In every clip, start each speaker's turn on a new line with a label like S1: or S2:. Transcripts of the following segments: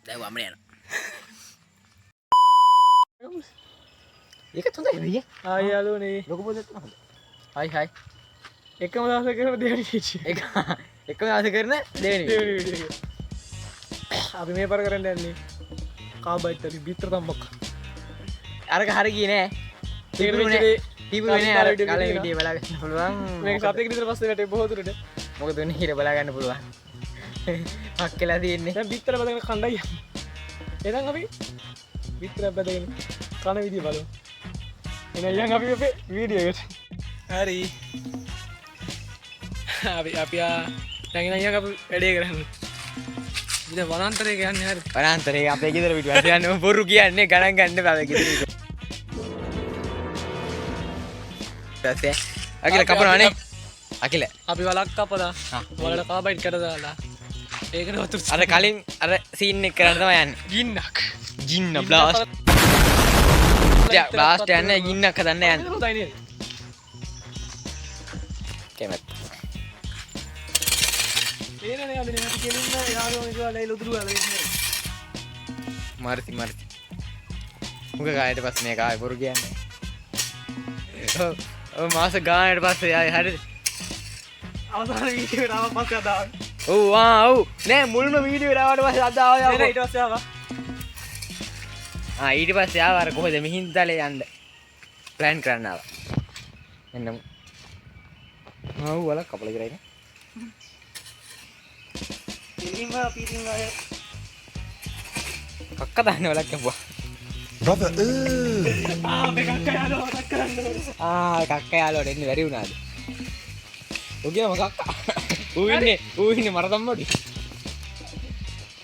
S1: දැන් වමනේ යනවා. ඒක තුන්දයි නේද?
S2: ආයි යාළුවනේ.
S1: ලොකු පොතක් තමයි. හයි.
S2: එකම දවසක කරන දෙවෙනි වීඩියෝ.
S1: එකම ආස කරන දෙවෙනි
S2: වීඩියෝ. අපි මේ පාර කරන්න යන්නේ කාබයිට් වලින් බිත්තර තම්බක්.
S1: අරක හරි ගියේ නෑ. තිබුණේ අර කලින් වීඩියෝ බලා ගන්න පුළුවන්.
S2: මේක සතෙක් විතර පස්සේ වැටේ බොහෝ දුරට.
S1: මොකද උන්නේ හිර බලා ගන්න පුළුවන්. පක් වෙලා තියෙන්නේ.
S2: දැන් බිත්තර බදගෙන කණ්ඩායි. එහෙනම් අපි බිත්තර බදගෙන කන විදිය බලමු. එහෙනම් අපි අපේ වීඩියෝ එකට. හරි. අපි දැන් ඉතින් අපි වැඩේ කරන්නේ. ඉතින් වනාන්තරේ කියන්නේ හරි.
S1: වනාන්තරේ අපේ ගෙදර පිටුවට යන්නේ බොරු කියන්නේ ගණන් ගන්න බෑ අපේ ගෙදර. ඊපස්සේ අකිල කපනවනේ. අකිල
S2: අපි වලක් කපලා වලට කාබයිට් කර දාලා ඒකට වතුර
S1: අර කලින් අර සීන් එක කරන්න තමයි යන්නේ. ජින්න බ්ලාස්ට්. බ්ලාස්ට් යන්නේ ජින්නක් හදන්න යන්නේ.
S2: හොඳයි නේද?
S1: කැමත්.
S2: ඒනනේ අපි නේ කෙලින්ම යාළුවෝ කියලා ලයි ලොදුරු වල ඉන්නේ.
S1: මාර්ති. මුක ගායට පස්සේ මේ කාය බොරු කියන්නේ. ඔව් මාස ගානට පස්සේ ආයි හරිද?
S2: අවසාන වීඩියෝ එක ආව පස්සේ අදාව.
S1: ඔව් ඔව් නෑ මුල්ම වීඩියෝ එක ආවට පස්සේ අදාව යා.
S2: ඊට පස්සේ ආවා.
S1: ඊට පස්සේ ආව අර කොහෙද මිහින්තලේ යන්න ප්ලෑන් කරන්න ආවා. එන්න. ඔව් වල කපල ඉවරයිනේ.
S2: කෙලින්ම අපි ඉතින් ආය
S1: කක්ක දාන්න වලක් කපුවා.
S3: Brother,
S2: අපේ කක්ක යාළුවා මතක් කරන්න ඕනේ.
S1: කක්ක යාළුවට එන්න බැරි වුණාද? ඔගේම කක්කා. ඌ ඉන්නේ මර තම්මඩි.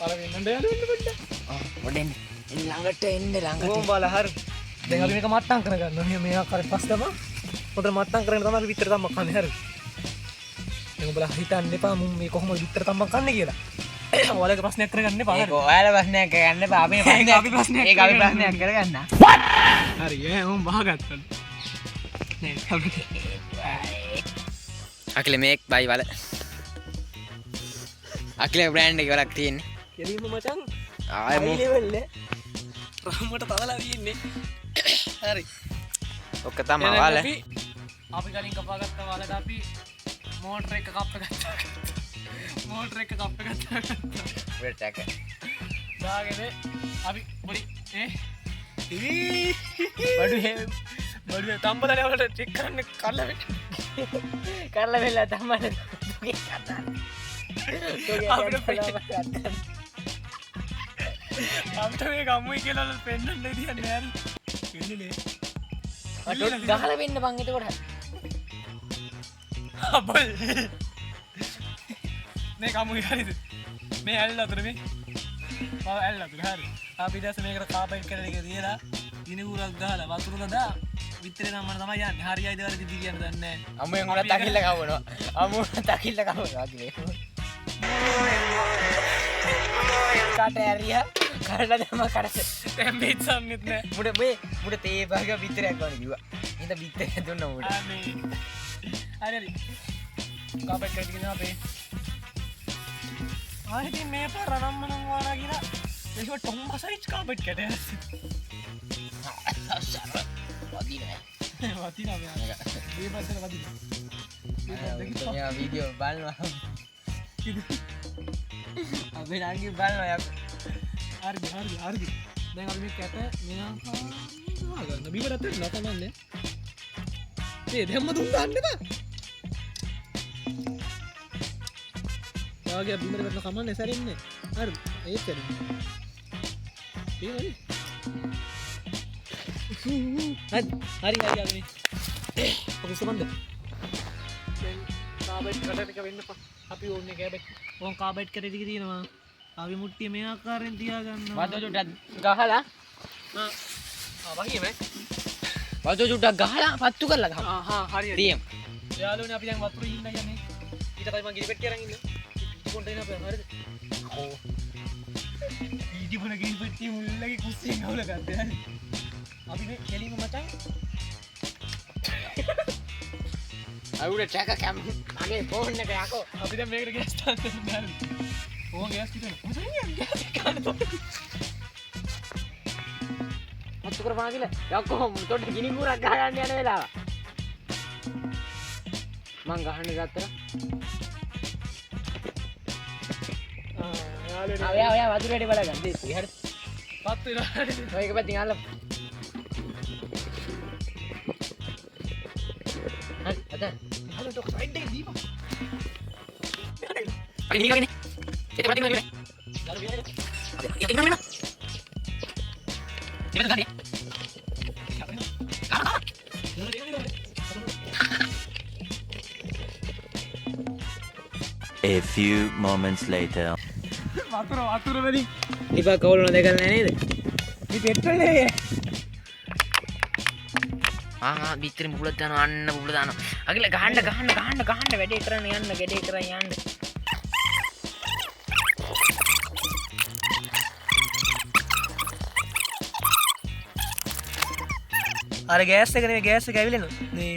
S2: අර වෙන්නද යාළුවෙන්න පොඩ්ඩක්.
S1: පොඩෙන් ළඟට එන්න ළඟට.
S2: ඕම් බාලා හරි. දැන් අපි මේක මට්ටම් කරගන්නවා. මේ ආකාරයෙන් පස්සේ තමයි හොඳට මට්ටම් කරගෙන තමයි අපි විතර තම්බක් කන්නේ හරි. දැන් ඔබලා හිතන්න එපා මුන් මේ කොහොමද විතර තම්බක් කන්නේ කියලා. ඔයාලගේ ප්‍රශ්නයක් කරගන්න එපා.
S1: ඒක ඔයාලා ප්‍රශ්නයක් කරගන්න එපා. අපි ප්‍රශ්නයක් ඒක අපි ප්‍රශ්නයක් කරගන්න.
S2: හරි ඈ උන් බහගත්තා. නේ අපි
S1: අකිල මේක් බයි වල. අකිල බ්‍රෑන්ඩ් එක වලක් තියෙන්නේ.
S2: කෙලින්ම මචං
S1: ආයෙ මු
S2: ලෙවල් එක රම්මට තවලා තියෙන්නේ. හරි.
S1: ඔක්ක තමයි වල.
S2: අපි කලින් කපාගත්ත වලට අපි මෝටර එක කප්ප ගත්තා. මෝටර එක කප්ප ගත්තා.
S1: වෙට් එක.
S2: දාගෙන අපි පොඩි බඩු තම්බලනේ වලට චෙක් කරන්න කරලා වෙන්න.
S1: කරලා වෙලා තමයි දුකේ කතා.
S2: අපිට මේ ගම්මුයි කියලා පෙන්නන්න දෙන්නේ හරි. වෙන්නේ
S1: අට ගහලා වෙන්න බං එතකොට.
S2: අපල් මේ ගම්මුයි හරිද? මේ ඇල්ල අතර මේ. ඇල්ල අතර හරි. අපි දැස මේකට කාබයිට් කරලා එක තියලා දිනගුරක් ගහලා වතුර දාලා විතරේ නම් මම තමයි යන්නේ. හරියයිද වැරදිද කියන්න දන්නේ නැහැ.
S1: අම්මෙන් උනත් අකිල්ල කවනවා. අම්මෝ තකිල්ල කවනවා අකිලේ. කාට ඇරියා කරලා දැම්ම කරස.
S2: දැන් මේත් සම්නෙත් නැහැ.
S1: මුඩ තේ භාග විතරයක් ගන්න කිව්වා. ඉතින් විතරයක් දුන්න මුඩ.
S2: අනේ. හරි. කාබයිට් කරලා කියනවා අපේ. ආයෙත් මේ පාර රම්මනම් වානා කියලා ඒක ටොම්බසයිච් කාබයිට් කැටේ.
S1: වදිනේ.
S2: වදිනා මේ. මේ පැත්තට වදිනා.
S1: මේ වීඩියෝ බලනවා. අපි නංගි බලනවා යකෝ.
S2: හරි. දැන් අපි මේ කැට මෙයා ගන්න බීමරත් නතනන්නේ. මේ දෙම්ම දුන්න ගන්න බා. යාගේ බීමර කරන කමන්නේ සැරෙන්නේ. හරි. ඒක හරි. හරි. අපි සමන්ද. දැන් කාබයිට් කටට එක වෙන්න අපි ඕනේ කැබයිට්. ඕන් කාබයිට් කරේ ටික තියෙනවා. අපි මුට්ටිය මේ ආකාරයෙන් තියාගන්නවා.
S1: වතුර චුට්ටක් ගහලා
S2: වගේ මේ
S1: වතුර චුට්ටක් ගහලා පත්තු කරලා ගහමු.
S2: හරි
S1: තියමු.
S2: යාළුවනේ අපි දැන් වතුරේ ඉන්න යන්නේ. ඊට තමයි මම ගිනි පෙට්ටිය අරන් ඉන්නේ. කොණ්ඩේ නෑ අපේ හරිද? ඔව්. ඊටි වල ගිනි පෙට්ටිය මුල්ලගේ කුස්සියෙන් ගහලා ගත්තා හරි. අපි මේ කෙලින්ම මචං
S1: අවුල ට්‍රැක කැම් මගේ ෆෝන් එක යකෝ.
S2: අපි දැන් මේකට ගෑස් දාන්න බෑ. ඕන් ගෑස් කිව්වනේ. මොකද ගෑස් ගන්න.
S1: අතු කරපා කියලා. යකෝ උතොට ගිනි කුරක් ගහගන්න යන වෙලාව. මං ගහන්න ගත්තට. ඔයා වතුර වැඩි බලගන්න. දෙස් හරි.
S2: පත් වෙනවා.
S1: ඔය එක පැත්තෙන් අල්ල. හරි අද.
S2: හලෝ ඩොක් සයිඩ් එකේ දීපන්.
S1: අයි නිකගෙන. ඒක පැත්තෙන් ගන්න. ඒක නෑ නෑ. ඒක ගන්න.
S3: A few moments later.
S2: වතුර වලින්
S1: ඉපා කවුරු නොදකලා නෑ නේද?
S2: මේ පෙට්‍රෝලේ
S1: බිත්තරේ මුකුලක් දානවා අන්න මුකුල දානවා. අගිල ගහන්න වැඩේ කරන්න යන්න ගැඩේ කරන් යන්න.
S2: අර ගෑස් එක නෙමෙයි ගෑස් එක ඇවිලෙනවා. මේ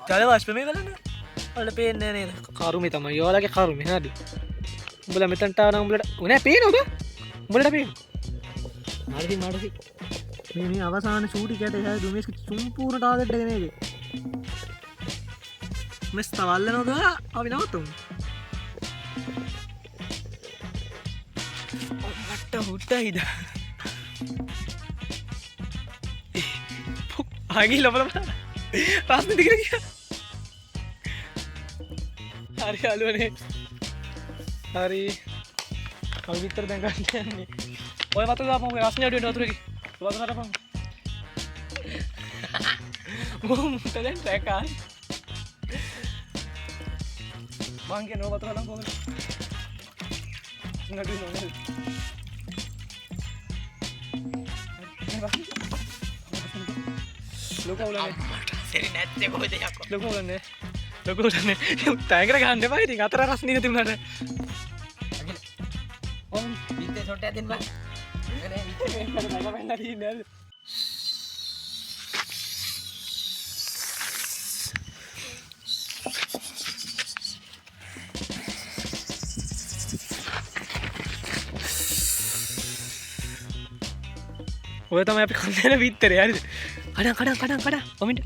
S2: ජල වාෂ්ප මේ බලන්න. වල පේන්නේ නේද? කරුමේ තමයි. ඔයාලගේ කරුමේ හරි. උඹලා මෙතනට ආවනම් උඹලට නෑ පේනවද? උඹලට පේනවා.
S1: හරි
S2: මේ අවසාන ෂූටි කැට එහා දුමේස් සම්පූර්ණ ටාගට් එක මේක. මෙස් තවල්ලනවද? අපි නවතුමු. ඔකට හුට්ටයිද? ආගි ලබල බලන්න. රස්නේ දිගට ගියා. හරි අලුවනේ. හරි. කල් විතර දැන් ගන්න යන්නේ. ඔය වතුර දාපන් ඔය රස්නේ අඩුවෙන් වතුර එකේ. වතුර දාපන්. මොකද දැන් ට්‍රැක් ආයි. මං කියන වතුර දාපන් කොහොමද? නඩු නෝ. ලොකවුලනේ.
S1: සරි නැත්තේ කොහෙද යකෝ?
S2: ලොකවුලනේ. ටැංකර ගන්න එපා ඉතින් අතර රස්නේ තිබුණාට.
S1: ඔව් බිත්තේ සොට්ටයක් දෙන්න බෑ.
S2: ඔය තමයි අපි කන්න විතරේ හරිද? කඩන් කොමින්ට.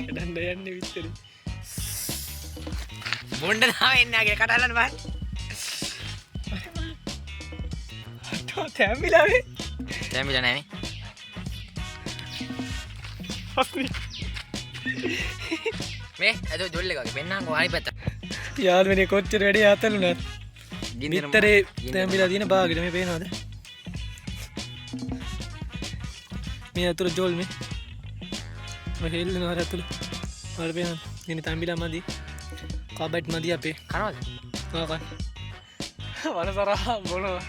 S2: කඩන්න යන්නේ විතරේ.
S1: මොණ්ඩ තාම එන්නේ ආගේ කටහලන්න බෑ.
S2: තැම්බිලාවේ.
S1: තැම්බිලා නෑ මේ අද ජොල්ල එකගේ පෙන්නංකෝ අනිත් පැත්ත.
S2: යාළුවනේ කොච්චර වැඩි ආතලුණාද? විතරේ තැම්බිලා තියෙන බාගෙට මේ පේනවද? මේ අතුර ජොල් මේ. ඔය හෙල්ලෙනවා අර අතුර. වල පේනවද? ඉන්නේ තැම්බිලා මදි. කබට් මදි අපේ.
S1: කනවද?
S2: කන. වනතරා බොනවා.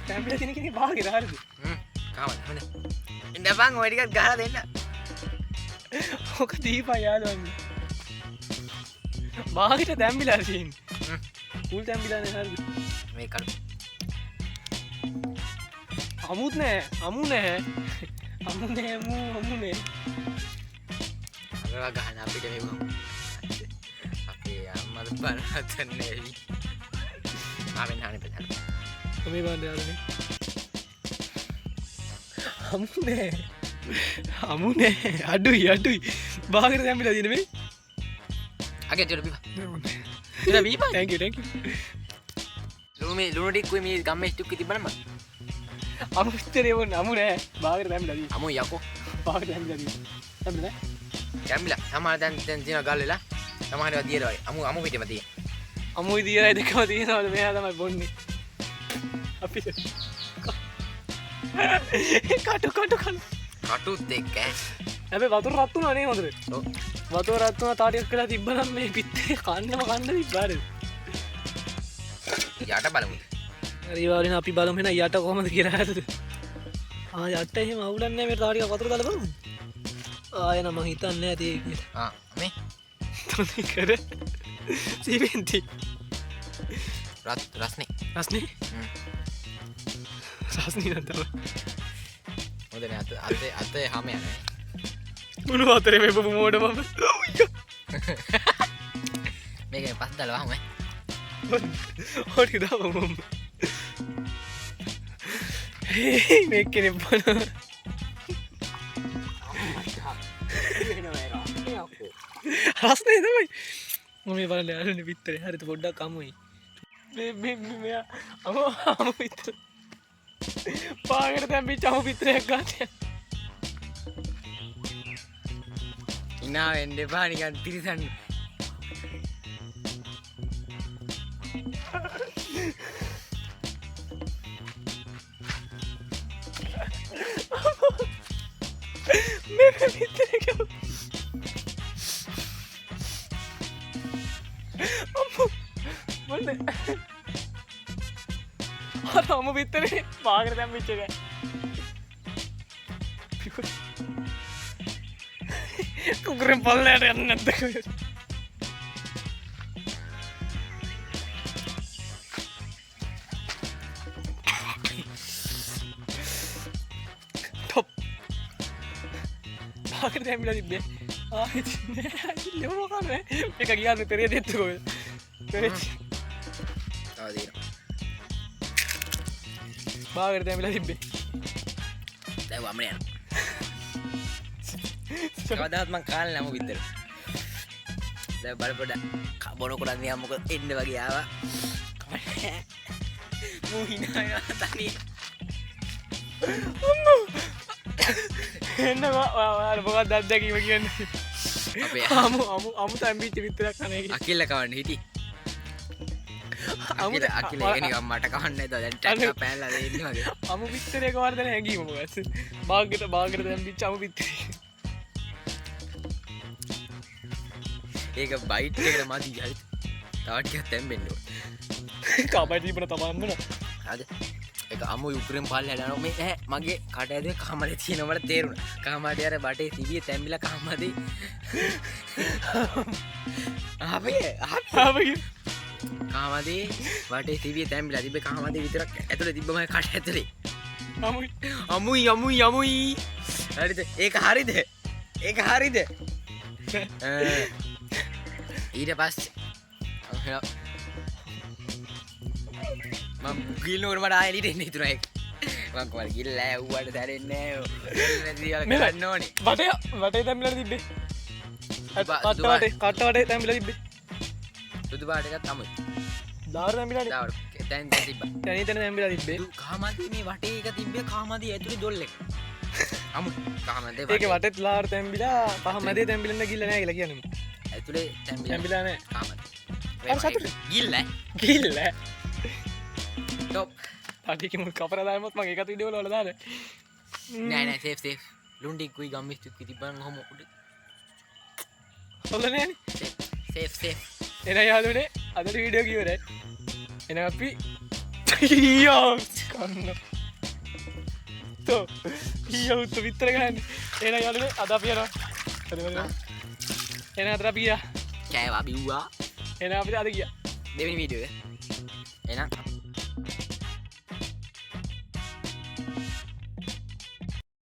S2: තැම්බිලා තියෙන කෙනෙක් බාගෙට හරිද?
S1: කාමද හොඳ. ඉන්නපන් ඔය ටිකක් ගහලා දෙන්න.
S2: ඕක දීපන් යාළුවන්ගේ. බාගෙට තැම්බිලා තියෙන්නේ. උල් තැම්බිලානේ හරිද?
S1: මේ කඩු.
S2: අමුත් නෑ අමු නෑ
S1: අරවා ගහන අපිට මෙව අපේ අම්මද බලහතන්නේ ඇවි ආවෙන් හානේ පෙතන
S2: මේ බණ්ඩ යාළුවනේ අමු නෑ අඩුයි බාගෙට තැම්බිලා තියෙන මේ
S1: අගේ ජොල බීපා ජොල බීපා
S2: thank you
S1: ලුණු ටික කුයි මේ ගම්මේ ස්ටික් තිබ්බනම
S2: අමු විතරේ වොන් අමු නෑ බාගෙට තැම්බිලා තියෙන
S1: අමු යකෝ
S2: බාගෙට තැම්බිලා තියෙන තැම්බිලා
S1: කැම්බිලා සමහර දැන් දින ගල් වෙලා සමහරව දියර වගේ අමු පිටම තියෙන
S2: අමුයි දියරයි දෙකම තියෙනවද මෙයා තමයි බොන්නේ අපිට
S1: කටුත් එක්ක
S2: හැබැයි වතුර රත් වුණා නේ හොඳට
S1: ඔව්
S2: වතුර රත් වුණා තාටියක් කරලා තිබ්බනම් මේ පිටේ කන්නම කන්න තිබ්බාද
S1: යට බලමු
S2: හරි වලින් අපි බලමු එහෙනම් යට කොහමද කියලා හරිද යට එහෙම අවුලක් නැහැ මේ තාටියක් වතුර දාලා බලමු ආයෙ නම් මං හිතන්නේ නැති ඒක කියලා
S1: මේ
S2: තොනි කර සීවෙන්ති
S1: රස්නේ
S2: රස්නේ රස්නේ නේද
S1: හොඳනේ අතේ හැම යන්නේ
S2: මුණු අතරේ මේ බබ මෝඩ මම
S1: මේක පස් දාලා වහමු
S2: හොටි දාපන් මම මේක කෙනෙක් බලන රස්නේ තමයි මම මේ බලන්න යාළුවනේ පිටරේ හරියට පොඩ්ඩක් අමුයි මේ මෙයා අමු පිටර පාගට තැම්පිච්ච අමු පිටරයක් ගන්න
S1: ඉනා වෙන්න එපා නිකන් තිරිසන්
S2: මේ පිටරේ මොන්නේ අර අමු පිටරේ පාගට තැම්පිච්ච එක කුකුරෙන් පල්ලයට යන්න නැද්ද ටොප් පාගට තැම්පිලා තිබ්බේ ආයෙත් ඉල්ලම කන්නේ මේක ගියාද පෙරේ දෙත්තු පෙරේ
S1: තව දිනවා
S2: පාගට තැම්පිලා තිබ්බේ
S1: දැන් වමනේ යනවා කවදාවත් මං කාලේ නම විතර දැන් බල පොඩ බොන කොටන් නිකන් මොකද එන්න වගේ ආවා මූ හිනා තනි
S2: එන්න ඔයාලා මොකක්ද අත්දැකීම කියන්නේ
S1: අපේ
S2: අමු තැම්පිච්ච විතරක් කන්නේ
S1: අකිල්ල කවන්න හිටි අකිල ඒක නිකන් මට කවන්න නැතුව දැන් ටැක්ක පෑන්ලා දෙන්නේ වගේ
S2: අමු පිටරේක වර්ධන හැංගීම මොකක්ද බාගට තැම්පිච්ච අමු පිටරේ
S1: ඒක බයිට් එකට මදි හරි තව ටිකක් තැම්බෙන්න ඕන
S2: කබඩි තිබුණ තමන්මන
S1: හරිද ඒක අමු යුක්‍රේන් පල්ලෙහාට යනවා මේ ඈ මගේ කට ඇතුලේ කාමරේ තියෙනවා මට තේරුණා කාමරේ අර බටේ තිබිය තැම්බිලා කාමරේ ආපේ කාමරේ බටේ තිබිය තැම්බිලා තිබ්බේ කාමරේ විතරක් ඇතුලේ තිබ්බම කට ඇතුලේ අමුයි හරිද ඒක හරිද ඊට පස්සේ මම ගිල්නෝර මට ආයෙ ලිට එන්න හිතුණා ඒක මම කොහොමද ගිල්ලා ඇව්වට දැරෙන්නේ නැහැ ගන්න ඕනේ
S2: වටේ තැම්බිලා තිබ්බේ කට වටේ තැම්බිලා තිබ්බේ
S1: සුදු පාට එකක් තමයි
S2: දාර තැම්බිලානේ
S1: දාවර දැන් තිබ්බා
S2: තැනින් තැම්බිලා තිබ්බේ
S1: කාමදී මේ වටේ එක තිබ්බේ කාමදී ඇතුලේ දොල් එක අමු කාමදී
S2: ඒක වටේත් ලාර තැම්බිලා පහමැදේ තැම්බිලන්න ගිල්ල නැහැ කියලා කියන්නේ
S1: ඇතුලේ
S2: තැම්බිලා නැහැ
S1: කාමදී ගිල්ල ටොප්
S2: තාටික මුල් කපර දායමත් මම ඒකත් වීඩියෝ වල දාන
S1: නෑ සේෆ් ලුන්ඩි කුයි ගම්මිස්තු කිතිබන් හොම උඩ
S2: හොල්ල නෑනේ
S1: සේෆ්
S2: එන යාළුවනේ අදට වීඩියෝ කිවරයි එන අපි ඊයෝ කන්න තෝ ඊයෝ උත් විතර ගන්න එන යාළුවනේ අද අපි යනවා එන අතර අපි ගියා
S1: කෑවා බිව්වා
S2: එන අපිට අද ගියා
S1: දෙවෙනි වීඩියෝ එක එහෙනම්